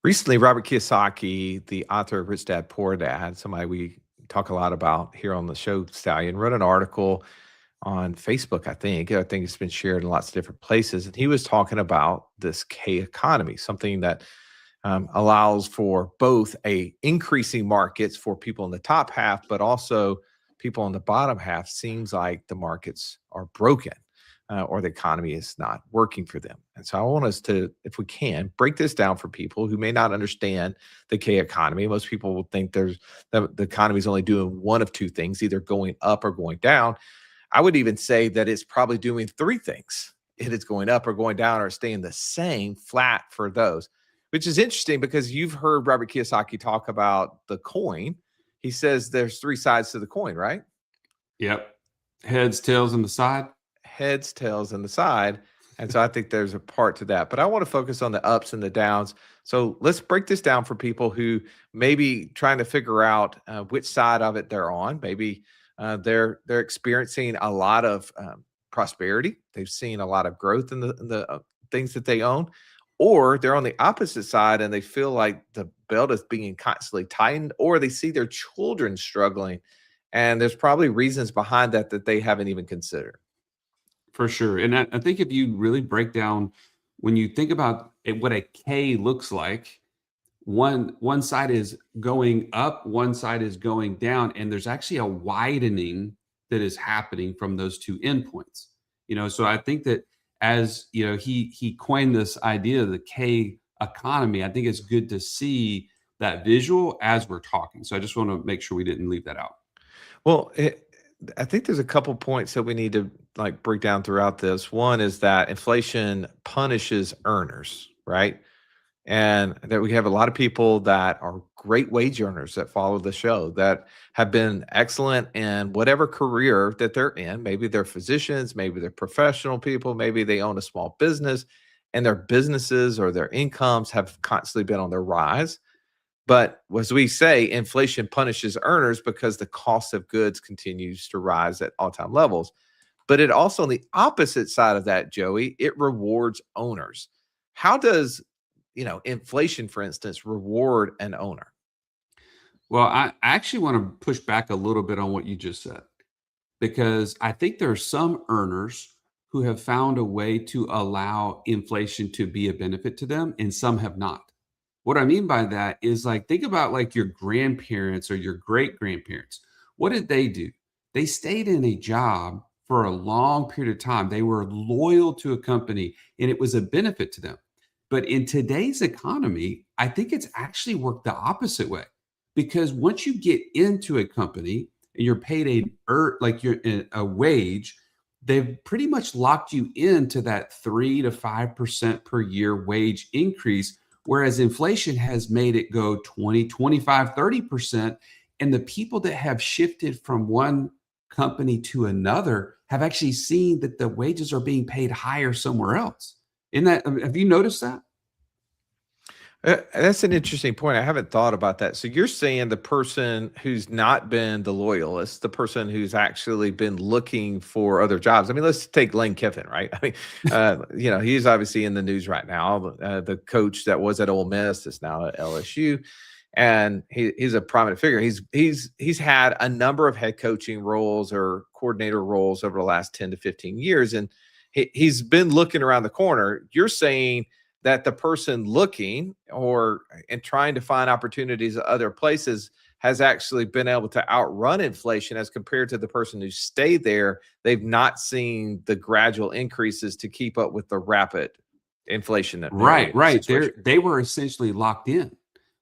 Recently, Robert Kiyosaki, the author of Rich Dad Poor Dad, somebody we talk a lot about here on the show, Stallion, wrote an article on Facebook, I think. I think it's been shared in lots of different places. And he was talking about this K economy, something that allows for both a increasing markets for people in the top half, but also people in the bottom half. Seems like the markets are broken, or the economy is not working for them. And so I want us to, if we can, break this down for people who may not understand the K economy. Most people will think the economy is only doing one of two things, either going up or going down. I would even say that it's probably doing three things. It is going up or going down or staying the same, flat for those, which is interesting because you've heard Robert Kiyosaki talk about the coin. He says there's three sides to the coin, right? Yep. Heads, tails, and the side. Heads, tails, and the side. And so I think there's a part to that. But I want to focus on the ups and the downs. So let's break this down for people who may be trying to figure out which side of it they're on. Maybe they're experiencing a lot of prosperity. They've seen a lot of growth in the things that they own, or they're on the opposite side and they feel like the belt is being constantly tightened, or they see their children struggling, and there's probably reasons behind that that they haven't even considered. For sure. And I think if you really break down, when you think about what a K looks like, one side is going up, one side is going down, and there's actually a widening that is happening from those two endpoints. So I think that, as he coined this idea of the K economy. I think it's good to see that visual as we're talking. So I just want to make sure we didn't leave that out. Well, I think there's a couple points that we need to like break down throughout this. One is that inflation punishes earners, right? And that we have a lot of people that are great wage earners that follow the show that have been excellent in whatever career that they're in. Maybe they're physicians, maybe they're professional people, maybe they own a small business, and their businesses or their incomes have constantly been on the rise. But as we say, inflation punishes earners because the cost of goods continues to rise at all-time levels. But it also, on the opposite side of that, Joey, it rewards owners. How does, inflation, for instance, reward an owner? Well, I actually want to push back a little bit on what you just said, because I think there are some earners who have found a way to allow inflation to be a benefit to them, and some have not. What I mean by that is, like, think about like your grandparents or your great grandparents. What did they do? They stayed in a job for a long period of time. They were loyal to a company and it was a benefit to them. But in today's economy, I think it's actually worked the opposite way, because once you get into a company and you're paid like you're a wage, they've pretty much locked you into that 3 to 5% per year wage increase. Whereas inflation has made it go 20, 25, 30%. And the people that have shifted from one company to another have actually seen that the wages are being paid higher somewhere else. Have you noticed that? That's an interesting point. I haven't thought about that. So you're saying the person who's not been the loyalist, the person who's actually been looking for other jobs. I mean, let's take Lane Kiffin, right? I mean, he's obviously in the news right now. The coach that was at Ole Miss is now at LSU, and he's a prominent figure. He's had a number of head coaching roles or coordinator roles over the last 10 to 15 years, and he's been looking around the corner. You're saying that the person looking and trying to find opportunities at other places has actually been able to outrun inflation as compared to the person who stayed there. They've not seen the gradual increases to keep up with the rapid inflation. Right. They were essentially locked in,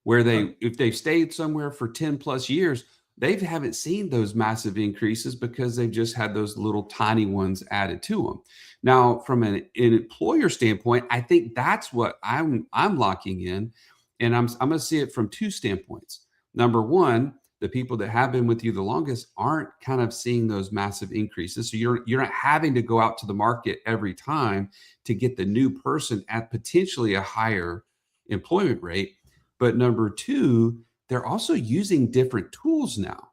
where if they've stayed somewhere for 10 plus years, they haven't seen those massive increases because they've just had those little tiny ones added to them. Now, from an employer standpoint, I think that's what I'm locking in, and I'm going to see it from two standpoints. Number one, the people that have been with you the longest aren't kind of seeing those massive increases, so you're not having to go out to the market every time to get the new person at potentially a higher employment rate. But number two, they're also using different tools now,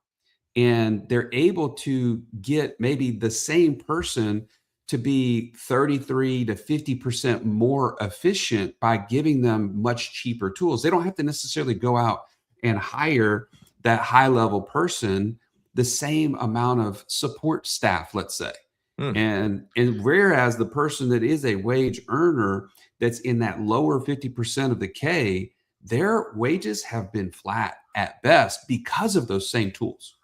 and they're able to get maybe the same person to be 33 to 50% more efficient by giving them much cheaper tools. They don't have to necessarily go out and hire that high level person, the same amount of support staff, let's say. Hmm. And whereas the person that is a wage earner that's in that lower 50% of the K, their wages have been flat at best because of those same tools.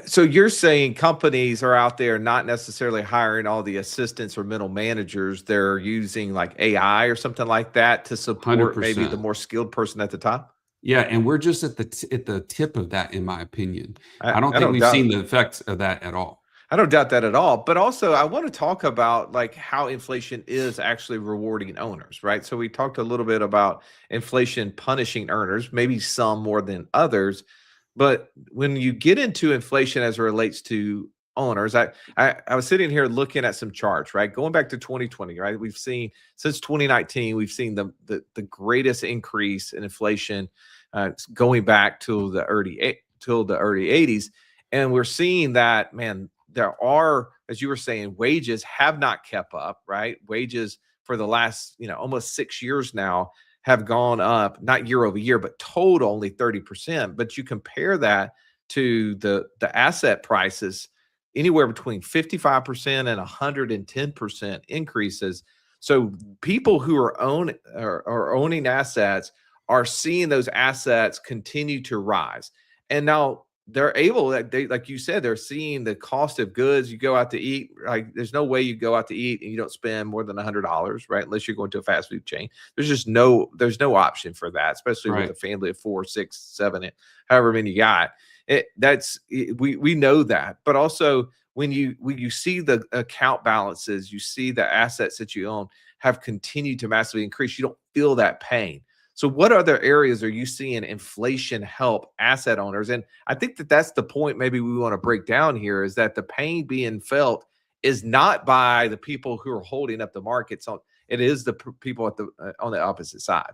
So you're saying companies are out there not necessarily hiring all the assistants or middle managers. They're using like AI or something like that to support maybe the 100%. more skilled person at the top? Yeah, and we're just at the tip of that, in my opinion. I don't I think don't we've seen doubt the effects of that at all. I don't doubt that at all. But also, I want to talk about like how inflation is actually rewarding owners, right? So we talked a little bit about inflation punishing earners, maybe some more than others. But when you get into inflation as it relates to owners, I was sitting here looking at some charts, right? Going back to 2020, right? We've seen since 2019, we've seen the greatest increase in inflation going back to till the early 80s. And we're seeing that, man, there are, as you were saying, wages have not kept up, right? Wages for the last, almost 6 years now have gone up, not year over year, but total only 30%. But you compare that to the asset prices, anywhere between 55% and 110% increases. So people who are owning assets are seeing those assets continue to rise. And now they're able, like you said, they're seeing the cost of goods. You go out to eat, like there's no way you go out to eat and you don't spend more than $100, right? Unless you're going to a fast food chain. There's no option for that, especially with Right. a family of 4, 6, 7, however many you got. We know that. But also when you see the account balances, you see the assets that you own have continued to massively increase. You don't feel that pain. So what other areas are you seeing inflation help asset owners? And I think that that's the point maybe we want to break down here, is that the pain being felt is not by the people who are holding up the markets. It is the people at the on the opposite side.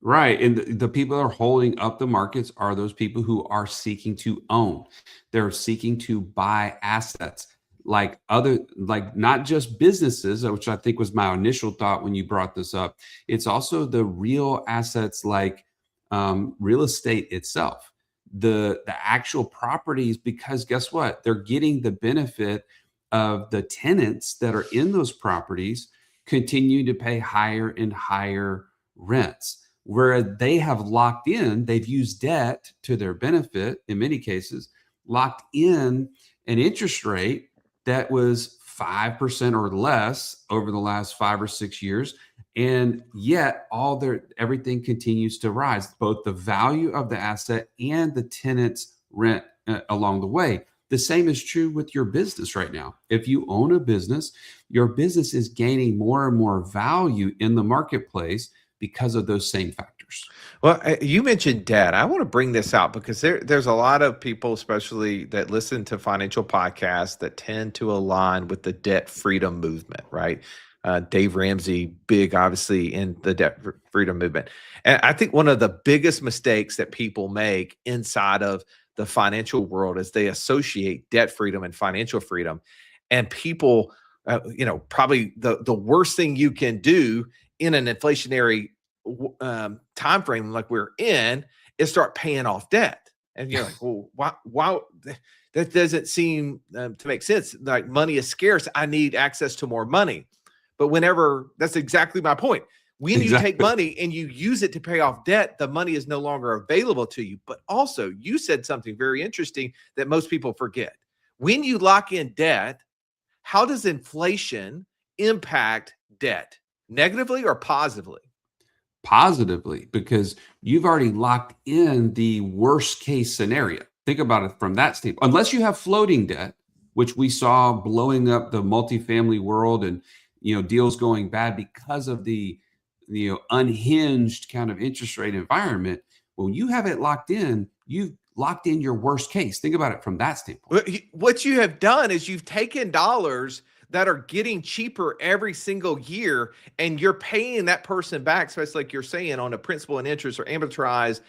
Right. And the people that are holding up the markets are those people who are seeking to own. They're seeking to buy assets like not just businesses, which I think was my initial thought when you brought this up. It's also the real assets like real estate itself, the actual properties, because guess what? They're getting the benefit of the tenants that are in those properties continue to pay higher and higher rents where they have locked in, they've used debt to their benefit in many cases, locked in an interest rate that was 5% or less over the last 5 or 6 years. And yet everything continues to rise, both the value of the asset and the tenant's rent along the way. The same is true with your business right now. If you own a business, your business is gaining more and more value in the marketplace because of those same factors. Well, you mentioned debt. I want to bring this out because there's a lot of people, especially that listen to financial podcasts, that tend to align with the debt freedom movement, right? Dave Ramsey, big, obviously, in the debt freedom movement. And I think one of the biggest mistakes that people make inside of the financial world is they associate debt freedom and financial freedom. And people, probably the worst thing you can do in an inflationary time frame like we're in is start paying off debt. And you're like, well, why that doesn't seem to make sense. Like money is scarce. I need access to more money. But that's exactly my point. When you take Exactly. money and you use it to pay off debt, the money is no longer available to you. But also, you said something very interesting that most people forget. When you lock in debt, how does inflation impact debt? Negatively or positively? Positively, because you've already locked in the worst case scenario. Think about it from that standpoint. Unless you have floating debt, which we saw blowing up the multifamily world and deals going bad because of the unhinged kind of interest rate environment. When you have it locked in, you've locked in your worst case. Think about it from that standpoint. What you have done is you've taken dollars that are getting cheaper every single year, and you're paying that person back, especially like you're saying on a principal and interest or amortized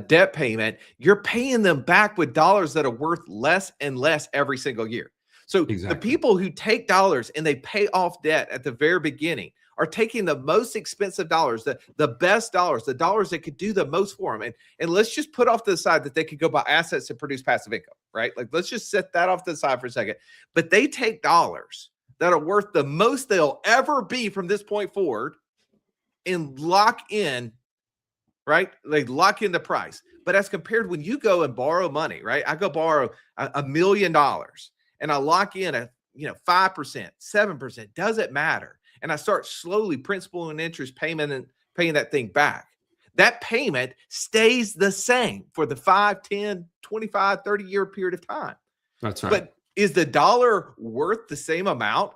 debt payment. You're paying them back with dollars that are worth less and less every single year. So the Exactly. people who take dollars and they pay off debt at the very beginning are taking the most expensive dollars, the best dollars, the dollars that could do the most for them. And let's just put off to the side that they could go buy assets and produce passive income, right? Like, let's just set that off to the side for a second. But they take dollars that are worth the most they'll ever be from this point forward and lock in, right? They lock in the price. But as compared when you go and borrow money, right? I go borrow $1 million and I lock in a 5%, 7%, doesn't matter. And I start slowly principal and interest payment and paying that thing back. That payment stays the same for the 5, 10, 25, 30-year period of time. That's right. But is the dollar worth the same amount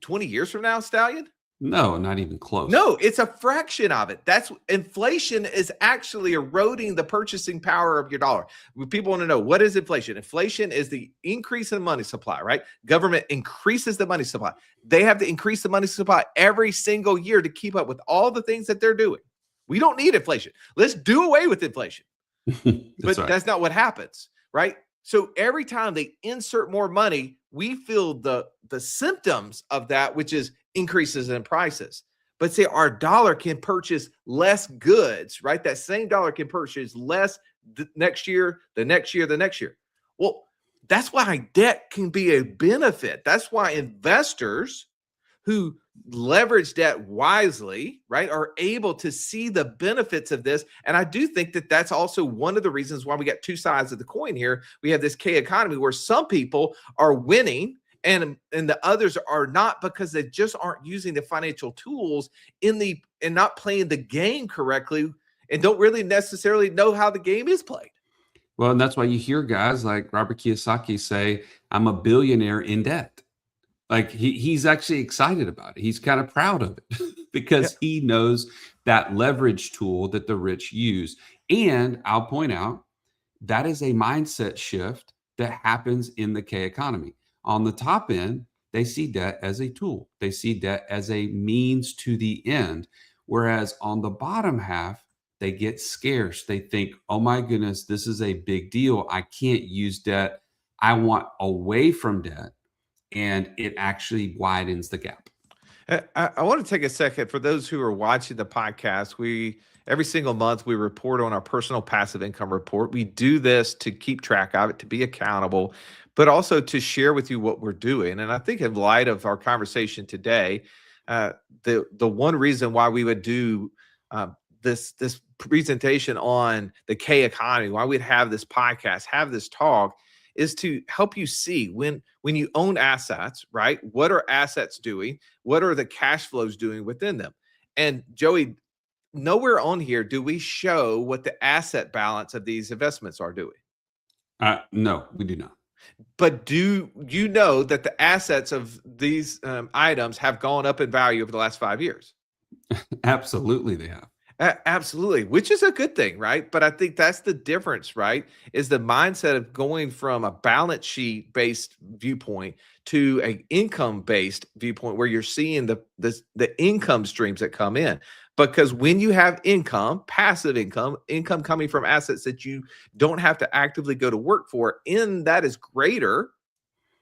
20 years from now, Stallion? No, not even close. No, it's a fraction of it. That's inflation is actually eroding the purchasing power of your dollar. People want to know, what is inflation? Inflation is the increase in money supply, right? Government increases the money supply. They have to increase the money supply every single year to keep up with all the things that they're doing. We don't need inflation. Let's do away with inflation. But right. That's not what happens, right? So every time they insert more money, we feel the symptoms of that, which is increases in prices. But say our dollar can purchase less goods, right? That same dollar can purchase less next year, the next year, the next year. Well, that's why debt can be a benefit. That's why investors who leverage debt wisely, right, are able to see the benefits of this. And I do think that that's also one of the reasons why we got two sides of the coin here. We have this K economy where some people are winning and the others are not, because they just aren't using the financial tools and not playing the game correctly and don't really necessarily know how the game is played. Well, and that's why you hear guys like Robert Kiyosaki say, I'm a billionaire in debt. Like he's actually excited about it. He's kind of proud of it because he knows that leverage tool that the rich use. And I'll point out that is a mindset shift that happens in the K economy. On the top end, they see debt as a tool. They see debt as a means to the end. Whereas on the bottom half, they get scarce. They think, oh my goodness, this is a big deal. I can't use debt. I want away from debt. And it actually widens the gap. I want to take a second for those who are watching the podcast. Every single month we report on our personal passive income report. We do this to keep track of it, to be accountable, but also to share with you what we're doing. And I think in light of our conversation today, the one reason why we would do this presentation on the K economy, why we'd have this podcast, have this talk, is to help you see when you own assets, right? What are assets doing? What are the cash flows doing within them? And Joey, nowhere on here do we show what the asset balance of these investments are doing. No, we do not. But do you know that the assets of these items have gone up in value over the last 5 years? Absolutely, they have. Absolutely, which is a good thing, right? But I think that's the difference, right? Is the mindset of going from a balance sheet based viewpoint to an income based viewpoint, where you're seeing the income streams that come in. Because when you have income, passive income coming from assets that you don't have to actively go to work for, and that is greater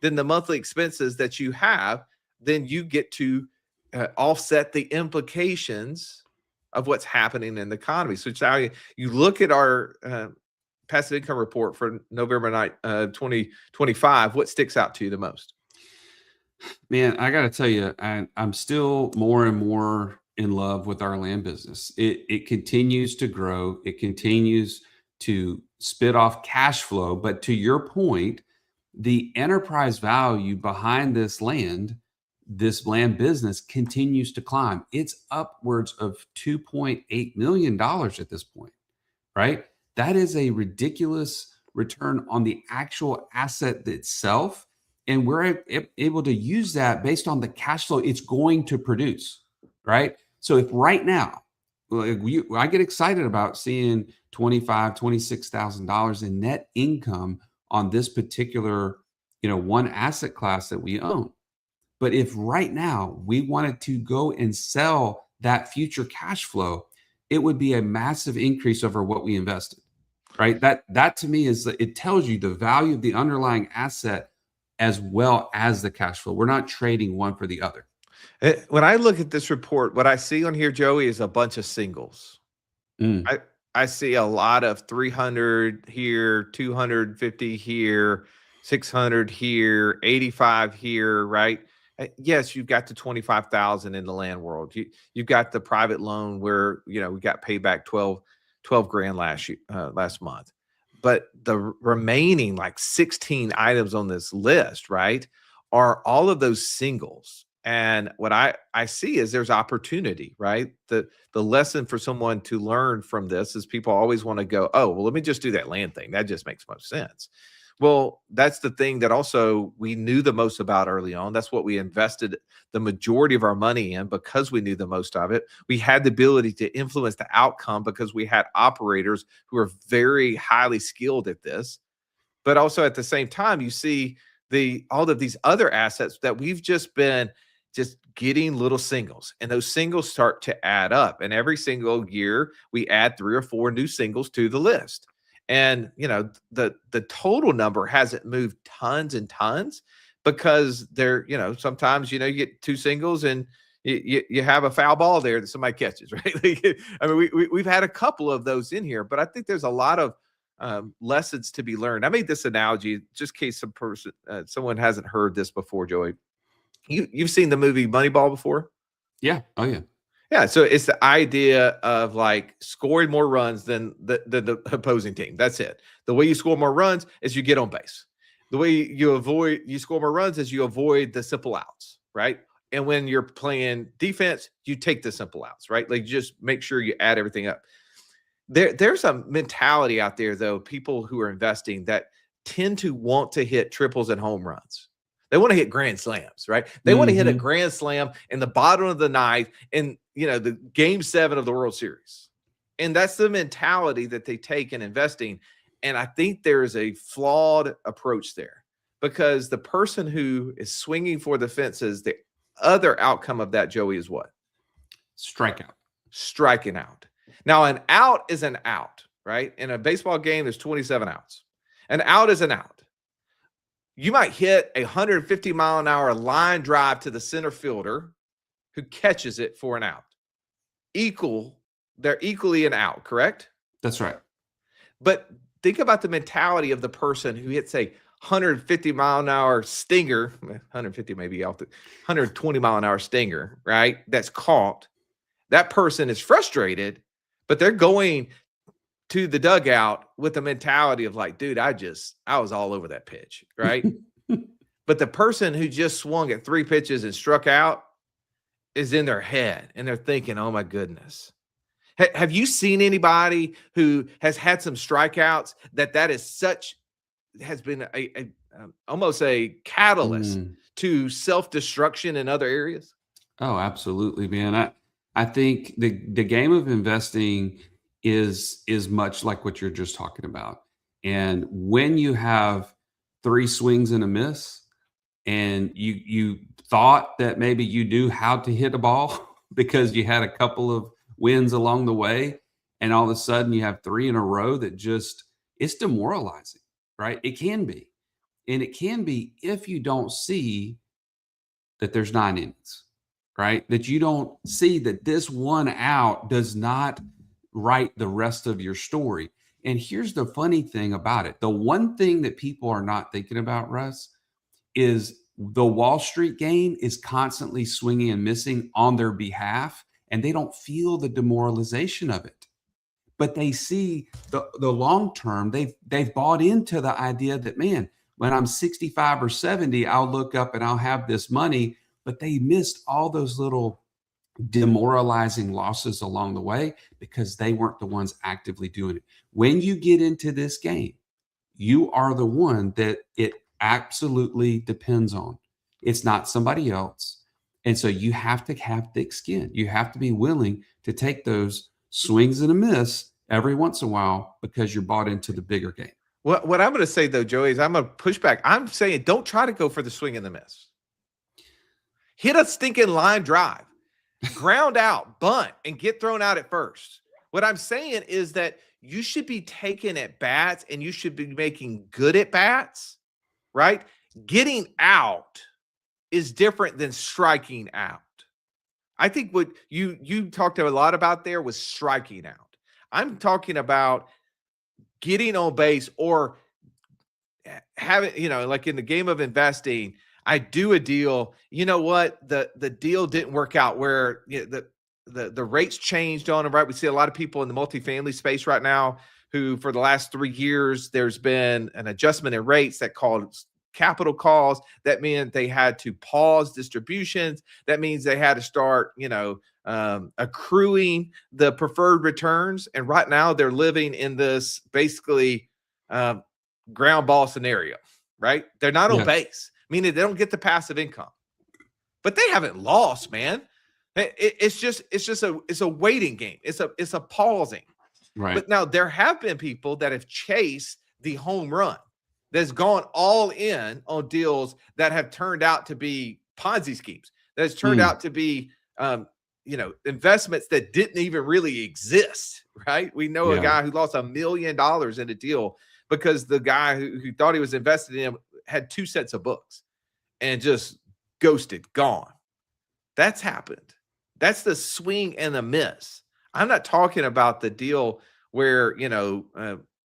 than the monthly expenses that you have, then you get to offset the implications of what's happening in the economy. So you look at our passive income report for November 9th, 2025, what sticks out to you the most? Man, I got to tell you, I'm still more and more in love with our land business. It continues to grow. It continues to spit off cash flow. But to your point, the enterprise value behind this land business continues to climb. It's upwards of $2.8 million at this point, right? That is a ridiculous return on the actual asset itself. And we're able to use that based on the cash flow it's going to produce, right? So if right now, I get excited about seeing $25,000, $26,000 in net income on this particular, one asset class that we own. But if right now we wanted to go and sell that future cash flow, it would be a massive increase over what we invested, right? That to me it tells you the value of the underlying asset as well as the cash flow. We're not trading one for the other. When I look at this report, what I see on here, Joey, is a bunch of singles. Mm. I I see a lot of 300 here, 250 here, 600 here, 85 here, right? Yes, you've got the 25,000 in the land world. You've got the private loan where, we got paid back 12 grand last month. But the remaining like 16 items on this list, right, are all of those singles. And what I see is there's opportunity, right? The lesson for someone to learn from this is people always want to go, oh, well, let me just do that land thing. That just makes most sense. Well, that's the thing that also we knew the most about early on. That's what we invested the majority of our money in because we knew the most of it. We had the ability to influence the outcome because we had operators who are very highly skilled at this. But also at the same time, you see all of these other assets that we've just been just getting little singles, and those singles start to add up. And every single year, we add 3 or 4 new singles to the list. And the total number hasn't moved tons and tons because sometimes you get 2 singles and you have a foul ball there that somebody catches, right? I mean, we've had a couple of those in here, but I think there's a lot of lessons to be learned. I made this analogy just in case someone hasn't heard this before, Joey. You've seen the movie Moneyball before? Yeah. Oh, yeah. Yeah, so it's the idea of like scoring more runs than the opposing team. That's it. The way you score more runs is you get on base. The way you score more runs is you avoid the simple outs, right? And when you're playing defense, you take the simple outs, right? Like just make sure you add everything up. There's a mentality out there, though, people who are investing that tend to want to hit triples and home runs. They want to hit grand slams, right? They want to hit a grand slam in the bottom of the ninth in the game 7 of the World Series. And that's the mentality that they take in investing. And I think there is a flawed approach there because the person who is swinging for the fences, the other outcome of that, Joey, is what? Strikeout. Striking out. Now, an out is an out, right? In a baseball game, there's 27 outs. An out is an out. You might hit a 150-mile-an-hour line drive to the center fielder who catches it for an out. They're equally an out, correct? That's right. But think about the mentality of the person who hits a 150-mile-an-hour stinger, 150 maybe off the 120-mile-an-hour stinger, right? That's caught. That person is frustrated, but they're going to the dugout with the mentality of like, dude, I was all over that pitch, right? But the person who just swung at 3 pitches and struck out is in their head and they're thinking, oh my goodness. Have you seen anybody who has had some strikeouts that has been almost a catalyst to self-destruction in other areas? Oh, absolutely, man. I think the game of investing is much like what you're just talking about. And when you have 3 swings and a miss, and you thought that maybe you knew how to hit a ball because you had a couple of wins along the way, and all of a sudden you have 3 in a row that it's demoralizing, right? It can be. And it can be if you don't see that there's 9 innings, right? That you don't see that this one out does not write the rest of your story. And here's the funny thing about it. The one thing that people are not thinking about, Russ, is the Wall Street game is constantly swinging and missing on their behalf, and they don't feel the demoralization of it. But they see the long term. They've bought into the idea that, man, when I'm 65 or 70, I'll look up and I'll have this money. But they missed all those little demoralizing losses along the way because they weren't the ones actively doing it. When you get into this game, you are the one that it absolutely depends on. It's not somebody else. And so you have to have thick skin. You have to be willing to take those swings and a miss every once in a while because you're bought into the bigger game. What I'm going to say, though, Joey, is I'm going to push back. I'm saying don't try to go for the swing and the miss. Hit a stinking line drive, ground out, bunt, and get thrown out at first. What I'm saying is that you should be taking at bats and you should be making good at bats, right? Getting out is different than striking out. I think what you talked a lot about there was striking out. I'm talking about getting on base or having, like in the game of investing, I do a deal. You know what? The deal didn't work out where the rates changed on them, right? We see a lot of people in the multifamily space right now who, for the last 3 years, there's been an adjustment in rates that caused capital calls. That meant they had to pause distributions. That means they had to start, accruing the preferred returns. And right now they're living in this basically ground ball scenario, right? They're not on Yes. base, meaning they don't get the passive income, but they haven't lost, man. It's just a waiting game. It's a pausing. Right. But now there have been people that have chased the home run, that's gone all in on deals that have turned out to be Ponzi schemes, that has turned out to be investments that didn't even really exist, right? We know a guy who lost $1 million in a deal because the guy who thought he was invested in him had 2 sets of books and just ghosted, gone. That's happened. That's the swing and the miss. I'm not talking about the deal where,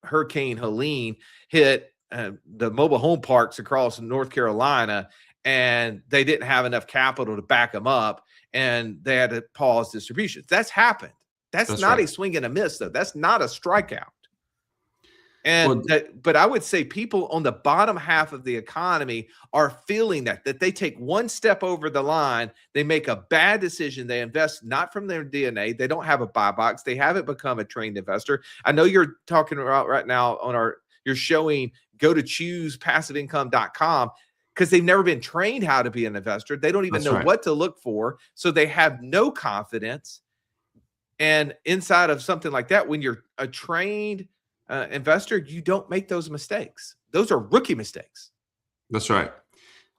Hurricane Helene hit the mobile home parks across North Carolina, and they didn't have enough capital to back them up, and they had to pause distributions. That's happened. That's not a swing and a miss, though. That's not a strikeout. And but I would say people on the bottom half of the economy are feeling that they take one step over the line, they make a bad decision, they invest not from their DNA, they don't have a buy box, they haven't become a trained investor. I know you're talking about right now on you're showing go to choosepassiveincome.com because they've never been trained how to be an investor. They don't even know what to look for, so they have no confidence. And inside of something like that, when you're a trained investor, you don't make those mistakes. Those are rookie mistakes. That's right.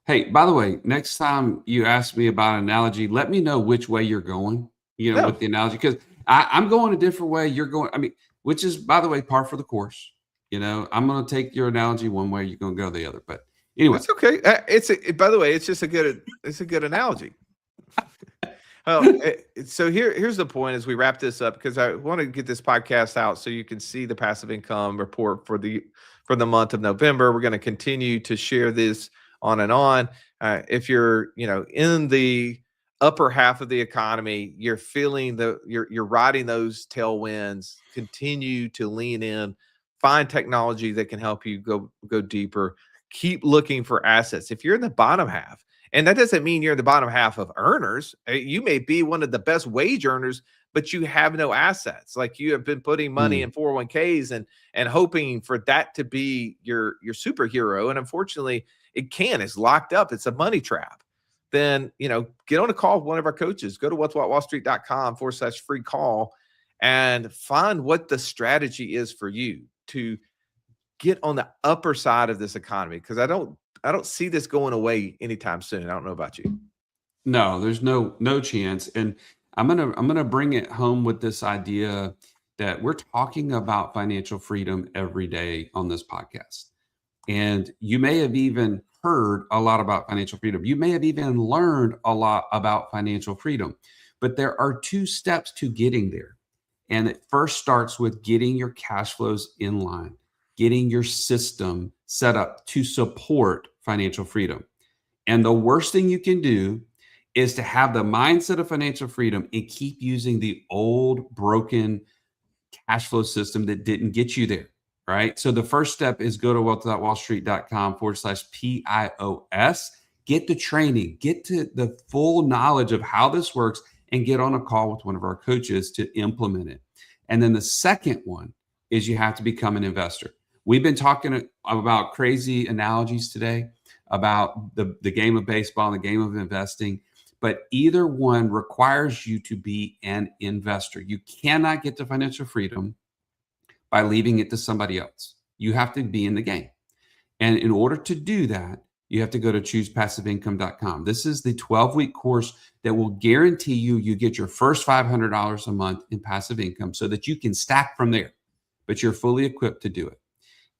Hey, by the way, next time you ask me about an analogy, let me know which way you're going, with the analogy, because I'm going a different way. You're going, which is, by the way, par for the course. I'm going to take your analogy one way, you're going to go the other. But anyway, it's okay. By the way, it's just a good analogy. So here's the point as we wrap this up, because I want to get this podcast out so you can see the passive income report for the month of November. We're going to continue to share this on and on. If you're in the upper half of the economy, you're feeling you're riding those tailwinds. Continue to lean in, find technology that can help you go deeper. Keep looking for assets. If you're in the bottom half, and that doesn't mean you're in the bottom half of earners. You may be one of the best wage earners, but you have no assets. Like you have been putting money in 401ks and hoping for that to be your superhero. And unfortunately, it's locked up. It's a money trap. Then, get on a call with one of our coaches. Go to what'swhatwallstreet.com/free call and find what the strategy is for you to get on the upper side of this economy. Because I don't see this going away anytime soon. I don't know about you. No, there's no chance. And I'm gonna bring it home with this idea that we're talking about financial freedom every day on this podcast. And you may have even heard a lot about financial freedom. You may have even learned a lot about financial freedom. But there are 2 steps to getting there. And it first starts with getting your cash flows in line, getting your system set up to support financial freedom. And the worst thing you can do is to have the mindset of financial freedom and keep using the old broken cash flow system that didn't get you there, right? So the first step is go to wealth.wallstreet.com/PIOS, get the training, get to the full knowledge of how this works, and get on a call with one of our coaches to implement it. And then the second one is you have to become an investor. We've been talking about crazy analogies today about the game of baseball and the game of investing, but either one requires you to be an investor. You cannot get to financial freedom by leaving it to somebody else. You have to be in the game. And in order to do that, you have to go to choosepassiveincome.com. This is the 12-week course that will guarantee you get your first $500 a month in passive income so that you can stack from there, but you're fully equipped to do it.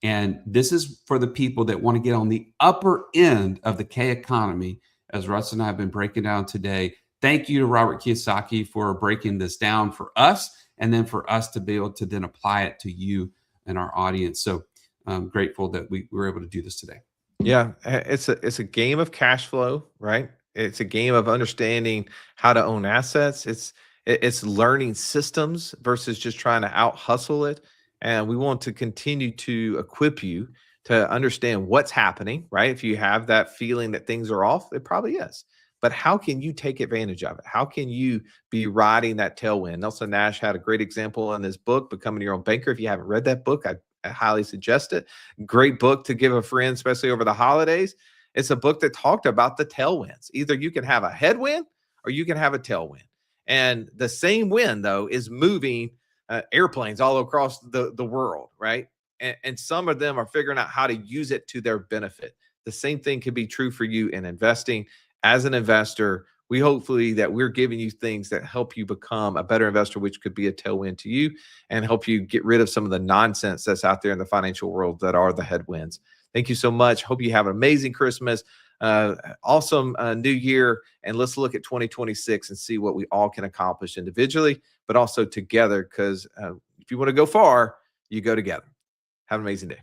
And this is for the people that want to get on the upper end of the K economy, as Russ and I have been breaking down today. Thank you to Robert Kiyosaki for breaking this down for us, and then for us to be able to then apply it to you and our audience. So I'm grateful that we were able to do this today. Yeah, it's a game of cash flow, right? It's a game of understanding how to own assets. It's learning systems versus just trying to out hustle it. And we want to continue to equip you to understand what's happening, right? If you have that feeling that things are off, it probably is. But how can you take advantage of it? How can you be riding that tailwind? Nelson Nash had a great example in his book, Becoming Your Own Banker. If you haven't read that book, I highly suggest it. Great book to give a friend, especially over the holidays. It's a book that talked about the tailwinds. Either you can have a headwind or you can have a tailwind. And the same wind, though, is moving airplanes all across the world, right? And some of them are figuring out how to use it to their benefit. The same thing can be true for you in investing. As an investor, we hopefully that we're giving you things that help you become a better investor, which could be a tailwind to you and help you get rid of some of the nonsense that's out there in the financial world that are the headwinds. Thank you so much. Hope you have an amazing Christmas, awesome new year, and let's look at 2026 and see what we all can accomplish individually, but also together, because if you want to go far, you go together. Have an amazing day.